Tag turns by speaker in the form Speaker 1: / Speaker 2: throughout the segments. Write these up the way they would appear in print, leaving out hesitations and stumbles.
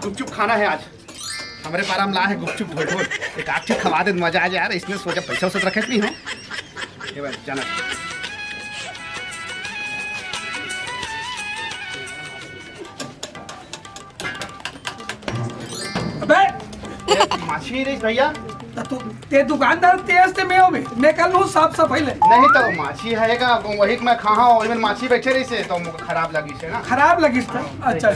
Speaker 1: गुपचुप खाना है आज। हमारे पारा में ला है गुपचुप ढोल ढोल। एक आठ ठीक खवा दे मजा आ जाए यार। इसमें सोचा पैसा वैसा रखे भी हो। ये भाई जाना।
Speaker 2: अबे
Speaker 1: माछी रही भैया।
Speaker 2: तू ते दुकानदार तेज ते मैं कल हूँ साफ सफाई ले।
Speaker 1: नहीं तो माछी है का वही मैं खा और माछी बैठे रही से तो मुझे खराब लगी से ना।
Speaker 2: खराब लगी था। अच्छा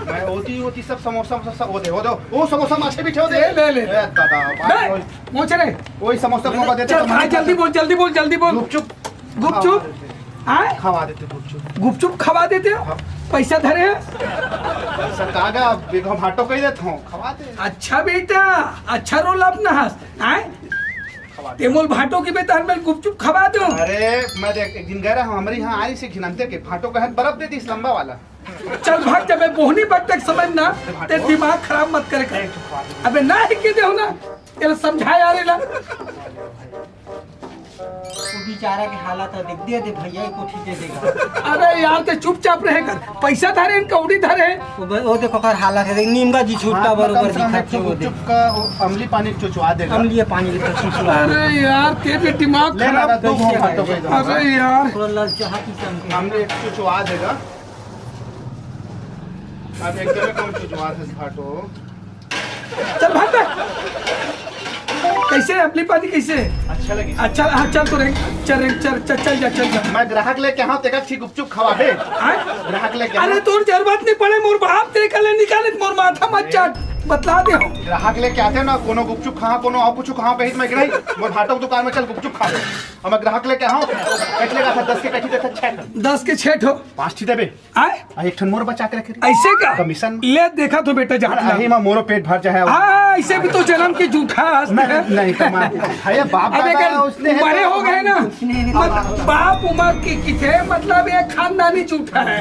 Speaker 1: मैं होती सब समोसा सब वो दे वो समोसा माछी भी ठो दे
Speaker 2: ले
Speaker 1: दादा
Speaker 2: पहुंच रहे
Speaker 1: वही समोसा को देते
Speaker 2: चल भाई जल्दी बोल गुपचुप आए
Speaker 1: खवा देते
Speaker 2: गुपचुप खवा देते हो। पैसा धरे
Speaker 1: सरकागा बेगम हाटो कह देता हूँ खवा दे।
Speaker 2: अच्छा बेटा अच्छा रोल अपना हंस आए तेमोल भाटो की बेटा में गुपचुप खवा दो।
Speaker 1: अरे मैं देख एक दिन गया रहा हमारे यहाँ आई से घिनंते के भाटो का बर्फ दे दी इस लंबा वाला।
Speaker 2: चल भाग जब बोहनी बट तक समझना ते दिमाग खराब मत करे। अबे ना ही के दे ना ये समझाए आ रे ला
Speaker 3: बेचारा के हालत देख दे भैया को ठीक दे देगा।
Speaker 2: अरे यार ते चुपचाप रहे कर पैसा धरे कौड़ी धरे
Speaker 3: वो देखो कर हालत है नीमगा जी छूटता बरोबर दिखाते वो देख
Speaker 1: का अमली पानी चुचवा देगा।
Speaker 3: अमली पानी का चुचवा।
Speaker 2: अरे यार तेरे दिमाग खराब। अरे यार
Speaker 3: थोड़ा ललचाती चमके
Speaker 1: हमने एक चुचवा देगा। अब एक जगह कम चुचवा दे भाटो।
Speaker 2: चल भाग कैसे अमली पानी कैसे
Speaker 1: अच्छा लगी।
Speaker 2: अच्छा हाँ चल तो चल जा।
Speaker 1: मैं ग्राहक लेके यहाँ तेरा ठीक गुपचुप खवा दे। ग्राहक लेके
Speaker 2: अरे तोर जरूरत नहीं पड़े मोर बाप तेरे कले निकाले मोर माथा मत चाट बतला दे हो।
Speaker 1: ग्राहक लेके आते ना कोनो गुपचुप खा कोनो और कुछ खा पे मैं गिराई मोर भाटो दुकान में चल गुपचुप खा ले। और मैं ग्राहक लेके आऊं कैट लेगा था 10 के कैठी देता 6
Speaker 2: 10 के 6 हो
Speaker 1: 5 ठी देबे
Speaker 2: आए
Speaker 1: एक ठन मोर बचा के रखे
Speaker 2: ऐसे का
Speaker 1: कमीशन
Speaker 2: ले देखा तो बेटा जा
Speaker 1: अही में मोरो पेट भर जाए।
Speaker 2: हाँ ऐसे भी तो जन्म के जूठा
Speaker 1: नहीं तो है बाप दादा उसने
Speaker 2: बड़े हो गए ना बाप उमर की किथे मतलब ये खानदानी जूठा है।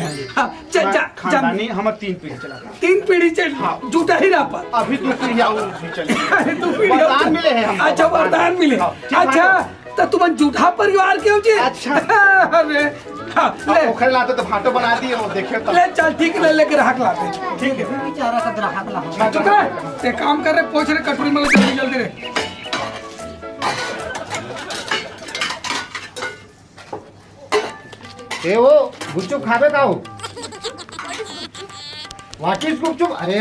Speaker 2: चल जा
Speaker 1: खानदानी हम 3 पीढ़ी चला
Speaker 2: 3 पीढ़ी से जूठा ही रहा पर
Speaker 1: अभी 2 पीढ़ी आऊ चले।
Speaker 2: वरदान
Speaker 1: मिले हैं हमको।
Speaker 2: अच्छा वरदान मिले अच्छा तो तुम जूठा परिवार के हो जी।
Speaker 1: अच्छा
Speaker 2: अरे ले
Speaker 1: ओखर लाते तो भाटो बना दिए वो देखे तो
Speaker 2: ले चल ठीक है ले ग्राहक लाते ठीक है।
Speaker 3: बेचारा का ग्राहक ला
Speaker 2: चुप रह ते काम कर रहे पहुंच रहे कटोरी में जल्दी रे।
Speaker 4: ए वो गुपचुप खाबे का हो वाटिस गुपचुप। अरे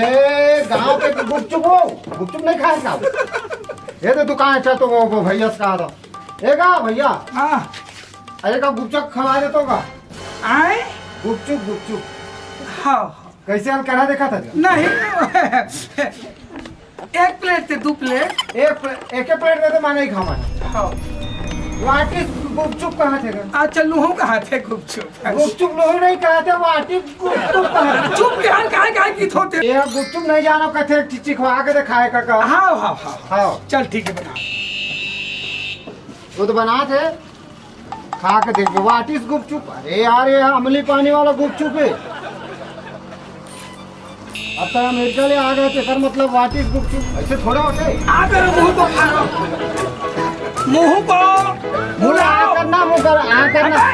Speaker 4: गांव के गुपचुप हो गुपचुप नहीं खाए का ये तो दुकान अच्छा तो वो भैया से कहा था ए गा भैया
Speaker 2: हाँ
Speaker 4: अरे का गुपचुप खवा दे तो का
Speaker 2: आए
Speaker 4: गुपचुप
Speaker 2: हाँ
Speaker 4: कैसे हम करा देखा था
Speaker 2: नहीं 1 प्लेट थे 2 प्लेट
Speaker 4: एक प्लेट दे तो माने ही खावा
Speaker 2: हाँ
Speaker 4: वाटिस गुपचुप कहाँ थे
Speaker 2: अच्छा लूहों कहा थे गुपचुप
Speaker 4: गुपचुप लोग नहीं कहा थे वाटिस गुपचुप कहाँ
Speaker 2: चुप यार काय की थोते
Speaker 4: ये गुपचुप नहीं जानो कथे चिखवा के दिखाए का
Speaker 2: हाँ हाँ हाँ
Speaker 4: हाँ
Speaker 2: चल ठीक है बना
Speaker 4: वो तो बना थे खा के देखो वाटिस गुपचुप। अरे यार ये अमली पानी वाला गुपचुप है। अब तक हम एक गले आ गए थे सर मतलब वाटिस गुपचुप ऐसे थोड़ा होते
Speaker 2: आ कर मुंह को फाड़ो मुंह को
Speaker 4: मुला आ करना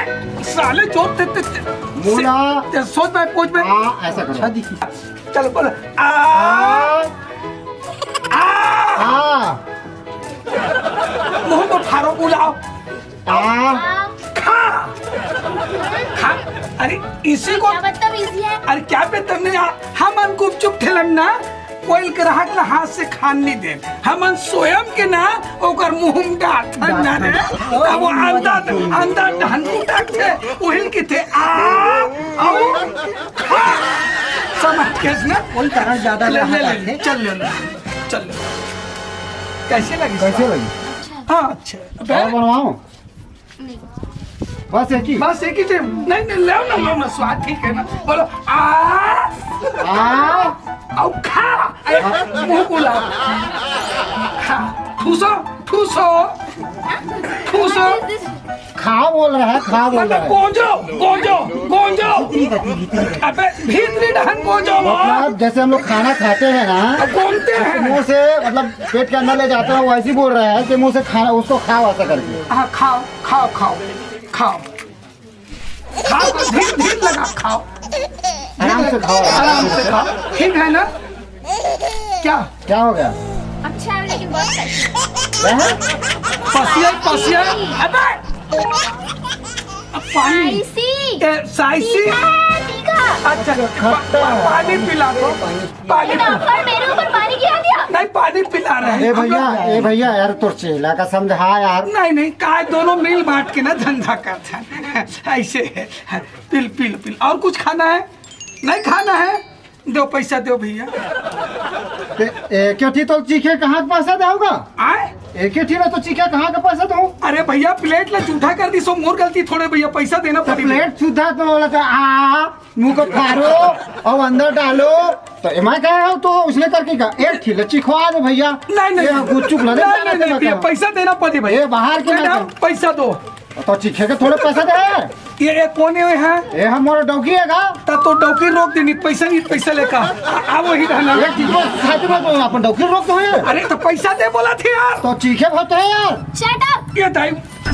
Speaker 2: साले चोट ते
Speaker 4: मुला
Speaker 2: सोच में पूछ में
Speaker 4: हाँ ऐसा करो
Speaker 3: अच्छा दिखी
Speaker 2: चलो बोलो आ
Speaker 4: हाँ
Speaker 2: मुंह को फाड़ो बुलाओ
Speaker 4: हाँ
Speaker 2: खा अरे इसी को
Speaker 5: बदतमीजी है।
Speaker 2: अरे क्या पे तुमने हम गुपचुप ठेलन ना कोई ग्राहक ला हाथ से खान नहीं दे हम स्वयं के ना ओकर मुंह में डाल ना रे तब वो अंदर ढंकू थे उहिल के थे आओ समझ के ना
Speaker 3: कोई तरह ज्यादा
Speaker 2: ले चल कैसे
Speaker 4: लगी
Speaker 2: हाँ अच्छा
Speaker 4: और बनवाओ बस एक ही
Speaker 2: थे नहीं लो ना स्वाद ठीक है ना बोलो आओ खा मुंह बोला खा ठूसो
Speaker 4: खा बोल रहा है खा बोल रहा है
Speaker 2: गोंजो अबे भीतरी ढहन गोंजो
Speaker 4: मतलब जैसे हम लोग खाना खाते हैं ना
Speaker 2: गोंजते हैं
Speaker 4: मुंह से मतलब पेट के अंदर ले जाते हैं वैसे ही बोल रहा है कि मुंह से खाना उसको खाओ ऐसा करके।
Speaker 2: हाँ खाओ धीरे लगा खाओ
Speaker 4: आराम से खाओ
Speaker 2: ठीक है ना क्या
Speaker 4: क्या हो गया?
Speaker 5: अच्छा है लेकिन बहुत सही
Speaker 4: क्या है?
Speaker 2: पसिया अबे पानी साइसी अच्छा पानी पिला दो पानी
Speaker 5: डॉक्टर मेरे ऊपर पानी गिरा दिया।
Speaker 2: नहीं पानी पिला रहे हैं
Speaker 4: ए भैया यार तो चेला का समझा यार।
Speaker 2: नहीं काय दोनों मिल बांट के ना धंधा करता है ऐसे है। पिल पिल पिल और कुछ खाना है? नहीं खाना है? दो पैसा दो भैया।
Speaker 4: क्यों थी तो चीखे कहाँ के पैसा देगा?
Speaker 2: आए
Speaker 4: एक थी ना तो चीखे कहाँ का पैसा दूं?
Speaker 2: अरे भैया प्लेट ला झूठा कर दी सो मोर गलती थोड़े भैया पैसा देना
Speaker 4: तो
Speaker 2: पड़ी।
Speaker 4: प्लेट सुधा तो बोला था मुंह को फाड़ो और अंदर डालो तो मैं कह रहा हूँ तो उसने करके का एक थी लच्ची खवा दे भैया।
Speaker 2: नहीं
Speaker 4: गुच्चुक
Speaker 2: भैया पैसा देना पड़े भैया।
Speaker 4: बाहर के
Speaker 2: पैसा दो
Speaker 4: तो चीखे के थोड़े पैसा दे।
Speaker 2: ये कोने में है
Speaker 4: ये हमारा डौकी है
Speaker 2: तब तो डौकी रोक देनी पैसा लेकर अब वही रहना।
Speaker 4: अपन डौकी रोक दो।
Speaker 2: अरे तो पैसा दे बोला थे यार।
Speaker 4: तो चीखे बहुत है यार।
Speaker 5: Shut up.
Speaker 2: ये दाई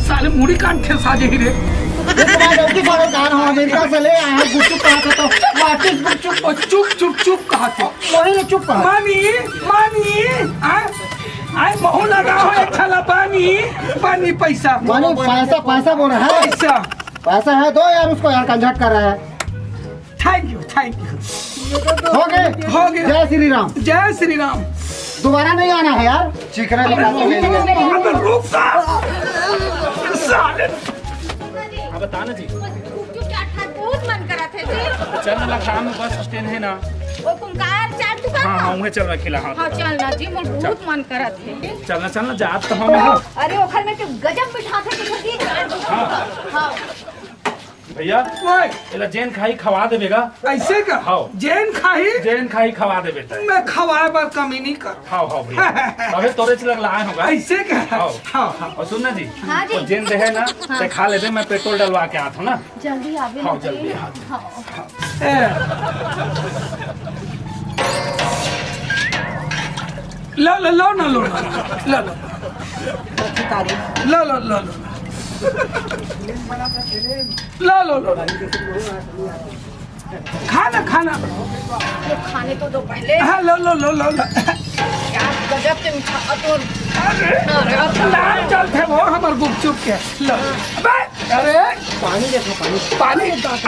Speaker 2: साले मुड़ी काट थे साजे ही रे।
Speaker 4: डौकी बड़े कहां हम अमेरिका से ले आए हैं गुच्चुक कहा था तो वापस गुच्चुक
Speaker 2: चुप कहा था
Speaker 4: वही चुप कहा।
Speaker 2: मानी आए महू लगा हो एक थैला पानी पैसा
Speaker 4: पैसा बोल रहा है। पैसा है दो यार उसको यार कंजट कर रहा है।
Speaker 2: थैंक यू
Speaker 4: हो गए। जय श्री राम। दोबारा नहीं आना है यार। चिकना
Speaker 6: बता ना जी।
Speaker 5: गुपचुप चाट खा बहुत मन करा थे जी।
Speaker 6: चल ना शाम में बस स्टैंड है ना
Speaker 5: वो कुंकार चाट दुकान।
Speaker 6: हाँ उन्हें चल रखिला।
Speaker 5: हाँ चल ना जी मोर बहुत मन करा थे।
Speaker 6: चलना जात तो हम हो।
Speaker 5: अरे ओखर में तो गजब बिठा थे कि हाँ
Speaker 6: भैया एला जैन खाई खवा देबेगा।
Speaker 2: ऐसे का
Speaker 6: हाँ।
Speaker 2: जैन खाई
Speaker 6: खवा देबे त
Speaker 2: मैं खवाए बार कमी नहीं कर।
Speaker 6: हाँ भैया अबे तोरे से लग आए होगा।
Speaker 2: ऐसे का
Speaker 6: हाँ और सुन ना जी
Speaker 5: हाँ जी।
Speaker 6: वो जैन रहे ना ते खा लेबे। मैं पेट्रोल डलवा के आता हूँ ना।
Speaker 5: जल्दी आवे।
Speaker 6: हाँ जल्दी
Speaker 2: लो खाना
Speaker 5: ये खाने तो दो पहले।
Speaker 2: हाँ लो
Speaker 5: क्या गजब के मीठा तो।
Speaker 2: अरे चल थे वो हमार गुपचुप के लो। अरे पानी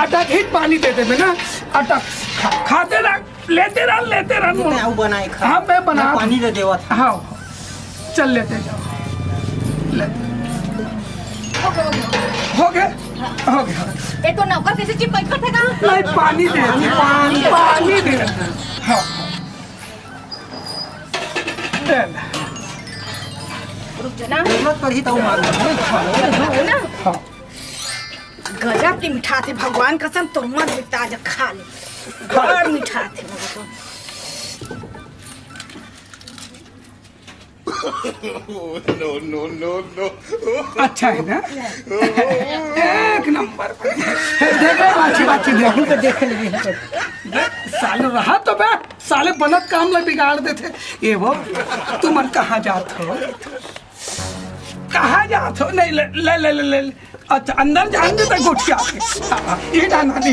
Speaker 2: अटक ही पानी दे दे ना। अटक खाते रह लेते रह
Speaker 3: बनाए खा।
Speaker 2: हाँ मैं बना
Speaker 3: पानी दे देवा था।
Speaker 2: हाँ चल लेते जाओ। हो गया
Speaker 5: ये तो नौकर कैसे चिपक कर फेंका।
Speaker 2: नहीं पानी दे पानी दे। हाँ
Speaker 5: रुक जाना
Speaker 3: जरूरत पड़ी तो मार
Speaker 5: ना।
Speaker 2: हाँ
Speaker 5: गजब की मीठा थे भगवान कसम तो मत मिटा जा खा ले। बड़ा मीठा थे मेरे को।
Speaker 1: No.
Speaker 2: अच्छा है ना एक नंबर देख बाची देख साले रहा तो बे साले बनत काम ला बिगाड़ देते। ये वो तुम कहाँ जात हो नहीं ले अच्छा अंदर जान दे गुठिया ये डाना रे।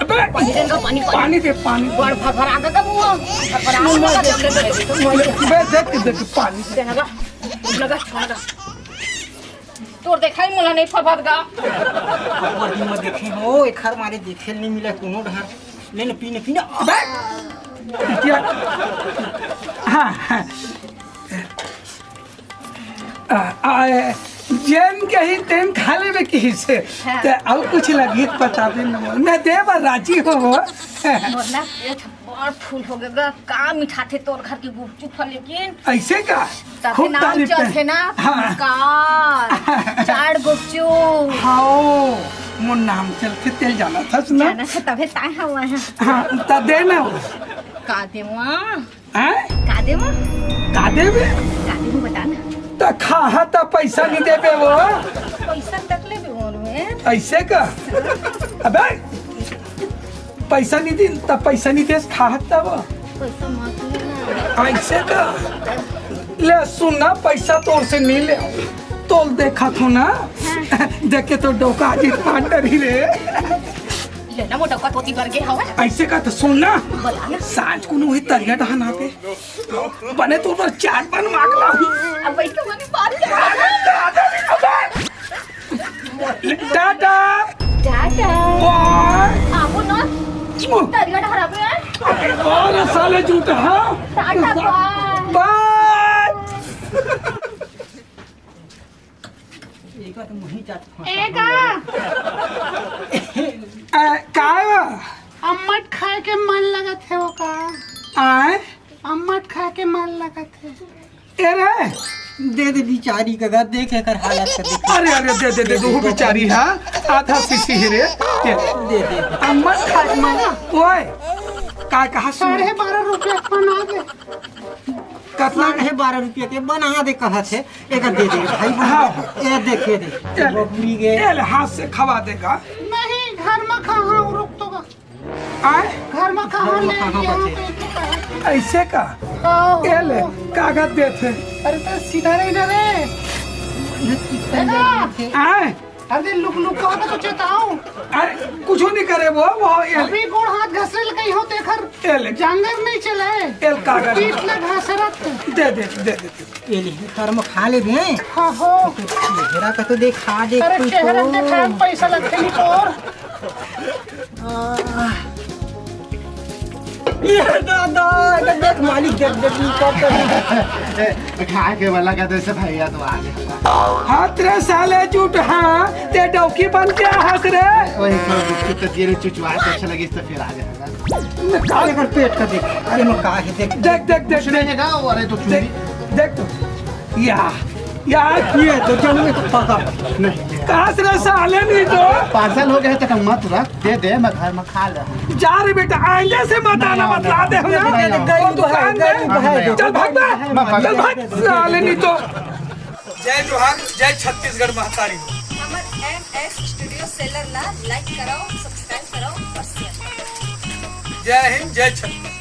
Speaker 2: पानी दे पानी
Speaker 5: बड़ फरफरा का मुंह फरफरा का जब ले
Speaker 2: देख पानी
Speaker 5: लगा छोड़ा तोर देखा ही मुला नहीं फरफरा
Speaker 3: वर्दी में देखे हो एक हर मारे देखे नहीं मिला कोनो ढार लेने पीने
Speaker 2: जैन के ही तेन खा लेवे की से ते और कुछ लगी पता भी न मैं देव राजी हो
Speaker 5: मोरना बड़ फूल हो गया का मीठा थे तोर घर की गुपचुप लेकिन
Speaker 2: ऐसे का
Speaker 5: खूब तारीफ थे ना चार गुपचुप।
Speaker 2: हाँ मोर नाम चलते तेल जाना था सुना
Speaker 5: जाना था तबे ताए हुआ है।
Speaker 2: हाँ ता देना
Speaker 5: का देवा
Speaker 2: हैं
Speaker 5: का देवा
Speaker 2: का देवे
Speaker 5: बता ना।
Speaker 2: ता खा ता पैसा नहीं देवे वो
Speaker 5: पैसा तक ले भी मोर में
Speaker 2: ऐसे का अबे पैसा नहीं दी तब पैसा नहीं दे खा तब
Speaker 5: पैसा मत लेना।
Speaker 2: ऐसे का ले सुनना पैसा तोर से नहीं ले तोल देखा थो ना देखे तो डोका जी पांडर ही रे
Speaker 5: लेना मोटा का तोती करके हवा
Speaker 2: ऐसे का तो सुनना
Speaker 5: बोला ना
Speaker 2: सांझ को वही तरिया डहाना पे बने तो पर चाट बन मांगला
Speaker 5: अब बैठ के मनी पार
Speaker 2: टाटा
Speaker 5: टाटा
Speaker 2: बाय
Speaker 5: आपो ना तरिया ढहरा पे
Speaker 2: और साले झूठा हां
Speaker 5: टाटा बाय
Speaker 2: बाय
Speaker 3: एक तो मुही जात
Speaker 5: एका
Speaker 2: काय
Speaker 7: अम्मट खाए के मन लगत है वो का
Speaker 2: आए
Speaker 7: अम्मट खाए के मन लगत है
Speaker 2: अरे
Speaker 3: दे दे बिचारी का देखे कर हालत कर देख
Speaker 2: अरे अरे दे वो बेचारी है आधा शीशी है रे
Speaker 3: दे दे
Speaker 2: अम्मा खाए मांगा ओए का कहा सुन
Speaker 7: 12.5 रुपया बना दे
Speaker 3: कतना है 12 रुपया के बना दे कहा थे एक दे दे भाई ये देखे दे बबली गे
Speaker 2: एल हाथ से खवा देगा
Speaker 7: नहीं घर में कहाँ रुक तो का
Speaker 2: आए
Speaker 7: घर में कहाँ ले
Speaker 3: कहाँ
Speaker 7: यहाँ
Speaker 3: बचे?
Speaker 7: पे
Speaker 2: ऐसे का
Speaker 7: आओ।
Speaker 2: एल कागज देते
Speaker 7: अरे तो सीधा नहीं ना रे
Speaker 2: आए
Speaker 7: अरे लुक का तो चेताऊं
Speaker 2: अरे कुछ नहीं करे वो एल
Speaker 7: अभी गोड़ हाथ घसरल कहीं हो देखर
Speaker 2: एल
Speaker 7: जंगल नहीं चले
Speaker 2: एल कागज
Speaker 7: पीठ में घसरत
Speaker 2: दे
Speaker 3: ये ले कर में खा ले बे
Speaker 7: हाँ हो
Speaker 3: चेहरा का तो देख खा दे
Speaker 7: अरे
Speaker 3: कोई
Speaker 7: चेहरा
Speaker 3: तो।
Speaker 7: देखा पैसा लगते नहीं और
Speaker 3: ये दादा देख मालिक देख कर
Speaker 4: खाए के वाला का जैसे भैया तो आ गया
Speaker 2: हाथ रे साले झूठ हाँ ते डौकी बन के हंस रे
Speaker 4: वही तो गुपचुप तो तेरे चुचवा तो अच्छा लगी तो फिर आ गया
Speaker 3: काले कर पेट का देख अरे मैं का है देख
Speaker 2: देख
Speaker 4: नहीं है ना अरे तो चुरी
Speaker 2: देख तो या
Speaker 3: ये तो चलो पका
Speaker 4: नहीं
Speaker 2: कहाँ से रे साले नहीं तो
Speaker 4: पार्सल हो गया है तो मत रख दे दे मैं घर में खा ले
Speaker 2: जा रे बेटा आइंदे से मत आना बतला दे हम और दुकान में चल भाग बे चल भाग साले नहीं तो जय जोहार जय छत्तीसगढ़ महतारी
Speaker 8: हमर MS स्टूडियो सेलर ला लाइक करो सब्सक्राइब करो और शेयर करो
Speaker 2: जय हिंद जय छत्तीसगढ़